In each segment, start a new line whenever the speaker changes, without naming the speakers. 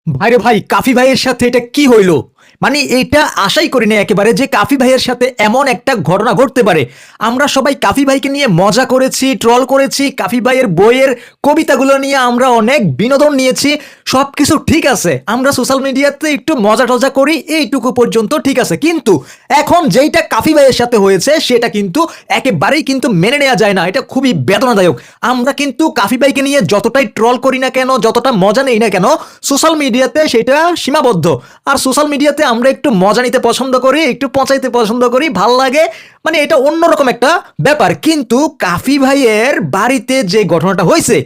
ভাইরে ভাই, কাফি ভাইয়ের সাথে এটা কি হইলো? মানে এটা আশাই করিনি একেবারে যে কাফি ভাইয়ের সাথে এমন একটা ঘটনা ঘটতে পারে। আমরা সবাই কাফি ভাইকে নিয়ে মজা করেছি, ট্রল করেছি, কাফি ভাইয়ের বইয়ের কবিতাগুলো নিয়ে আমরা অনেক বিনোদন নিয়েছি। সবকিছু ঠিক আছে, আমরা সোশ্যাল মিডিয়াতে একটু মজা টজা করি, এইটুকু পর্যন্ত ঠিক আছে। কিন্তু এখন যেইটা কাফি ভাইয়ের সাথে হয়েছে সেটা কিন্তু একেবারেই কিন্তু মেনে নেওয়া যায় না। এটা খুবই বেদনাদায়ক। আমরা কিন্তু কাফি ভাইকে নিয়ে যতটাই ট্রল করি না কেন, যতটা মজা নেই না কেন, সোশ্যাল মিডিয়াতে সেটা সীমাবদ্ধ। আর সোশ্যাল মিডিয়াতে আমরা একটু মজা নিতে পছন্দ করি, একটু পচাইতে পছন্দ করি, ভাল লাগে। মানে এটা অন্যরকম একটা ব্যাপার। কিন্তু কাফি ভাইয়ের বাড়িতে যে ঘটনাটা হয়েছে,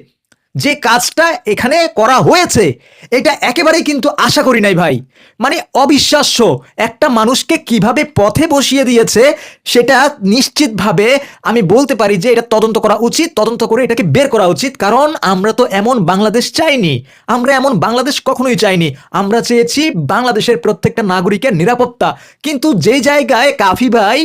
যে কাজটা এখানে করা হয়েছে, এটা একেবারেই কিন্তু আশা করি নাই ভাই। মানে অবিশ্বাস্য। একটা মানুষকে কিভাবে পথে বসিয়ে দিয়েছে সেটা নিশ্চিতভাবে আমি বলতে পারি যে এটা তদন্ত করা উচিত, তদন্ত করে এটাকে বের করা উচিত। কারণ আমরা তো এমন বাংলাদেশ চাইনি, আমরা এমন বাংলাদেশ কখনোই চাইনি। আমরা চেয়েছি বাংলাদেশের প্রত্যেকটা নাগরিকের নিরাপত্তা। কিন্তু যেই জায়গায় কাফি ভাই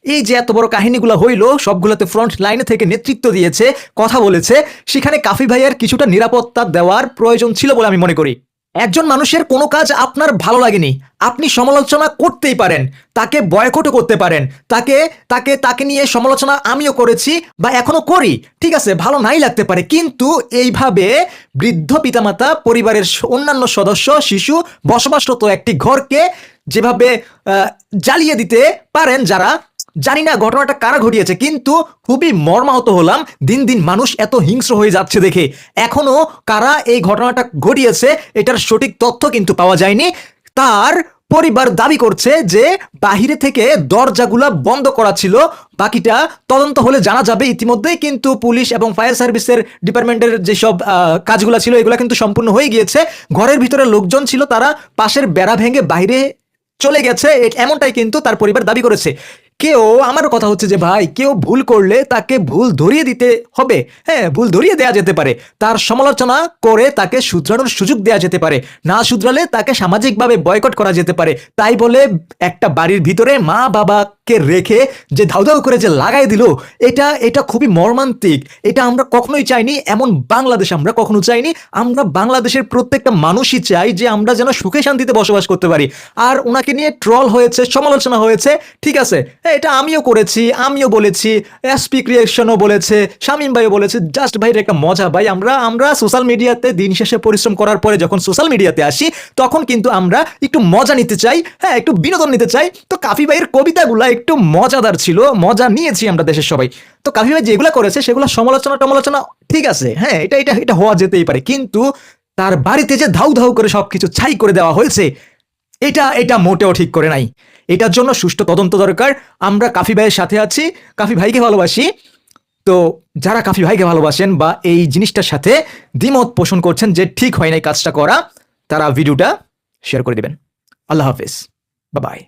এই যে এত বড় কাহিনীগুলো হইলো, সবগুলোতে ফ্রন্ট লাইনে থেকে নেতৃত্ব দিয়েছে, কথা বলেছে, সেখানে কাফি ভাইয়ের কিছুটা নিরাপত্তা দেওয়ার প্রয়োজন ছিল বলে আমি মনে করি। একজন মানুষের কোনো কাজ আপনার ভালো লাগেনি, আপনি সমালোচনা করতেই পারেন, তাকে বয়কটও করতে পারেন, তাকে তাকে তাকে নিয়ে সমালোচনা আমিও করেছি বা এখনো করি, ঠিক আছে, ভালো নাই লাগতে পারে। কিন্তু এইভাবে বৃদ্ধ পিতামাতা, পরিবারের অন্যান্য সদস্য, শিশু বসবাসরত একটি ঘরকে যেভাবে জ্বালিয়ে দিতে পারেন যারা, জানি না ঘটনাটা কারা ঘটিয়েছে, কিন্তু খুবই মর্মাহত হলাম। দিন দিন মানুষ এত হিংস্র হয়ে যাচ্ছে দেখে। এখনো কারা এই ঘটনাটা ঘটিয়েছে এটার সঠিক তথ্য কিন্তু পাওয়া যায়নি। তার পরিবার দাবি করছে যে বাহিরে থেকে দরজাগুলা বন্ধ করা ছিল, বাকিটা তদন্ত হলে জানা যাবে। ইতিমধ্যেই কিন্তু পুলিশ এবং ফায়ার সার্ভিসের ডিপার্টমেন্টের যেসব কাজগুলো ছিল এগুলো কিন্তু সম্পূর্ণ হয়ে গিয়েছে। ঘরের ভিতরে লোকজন ছিল, তারা পাশের বেড়া ভেঙে বাইরে চলে গেছে, এমনটাই কিন্তু তার পরিবার দাবি করেছে। কেউ, আমার কথা হচ্ছে যে ভাই, কেউ ভুল করলে তাকে ভুল ধরিয়ে দিতে হবে। হ্যাঁ, ভুল ধরিয়ে দেওয়া যেতে পারে, তার সমালোচনা করে তাকে শুধরানোর সুযোগ দেওয়া যেতে পারে, না শুধরালে তাকে সামাজিকভাবে বয়কট করা যেতে পারে। তাই বলে একটা বাড়ির ভিতরে মা বাবাকে রেখে যে ধাউ ধাউ করে যে লাগাই দিল, এটা এটা খুবই মর্মান্তিক। এটা আমরা কখনোই চাইনি, এমন বাংলাদেশ আমরা কখনো চাইনি। আমরা বাংলাদেশের প্রত্যেকটা মানুষই চাই যে আমরা যেন সুখে শান্তিতে বসবাস করতে পারি। আর ওনাকে নিয়ে ট্রল হয়েছে, সমালোচনা হয়েছে, ঠিক আছে, এটা আমিও করেছি, আমিও বলেছি, এসপি ক্রিয়েশনও বলেছে, শামীম ভাইও বলেছে। জাস্ট ভাইয়ের একটা মজা ভাই। আমরা সোশ্যাল মিডিয়াতে দিন শেষে পরিশ্রম করার পরে যখন সোশ্যাল মিডিয়াতে আসি, তখন কিন্তু আমরা একটু মজা নিতে চাই, হ্যাঁ, একটু বিনোদন নিতে চাই। তো কাফি ভাইয়ের কবিতাগুলা একটু মজাদার ছিল, মজা নিয়েছি আমরা দেশের সবাই। তো কাফি ভাই যেগুলো করেছে সেগুলো সমালোচনা টমালোচনা ঠিক আছে, হ্যাঁ, এটা এটা এটা হওয়া যেতেই পারে। কিন্তু তার বাড়িতে যে ধাউ ধাউ করে সবকিছু ছাই করে দেওয়া হয়েছে, এটা এটা মোটেও ঠিক করে নাই। এটার জন্য সুষ্ঠু তদন্ত দরকার। আমরা কাফি ভাইয়ের সাথে আছি, কাফি ভাইকে ভালোবাসি। তো যারা কাফি ভাইকে ভালোবাসেন বা এই জিনিসটার সাথে দ্বিমত পোষণ করছেন যে ঠিক হয় নাই কাজটা করা, তারা ভিডিওটা শেয়ার করে দিবেন। আল্লাহ হাফেজ, বাই বাই।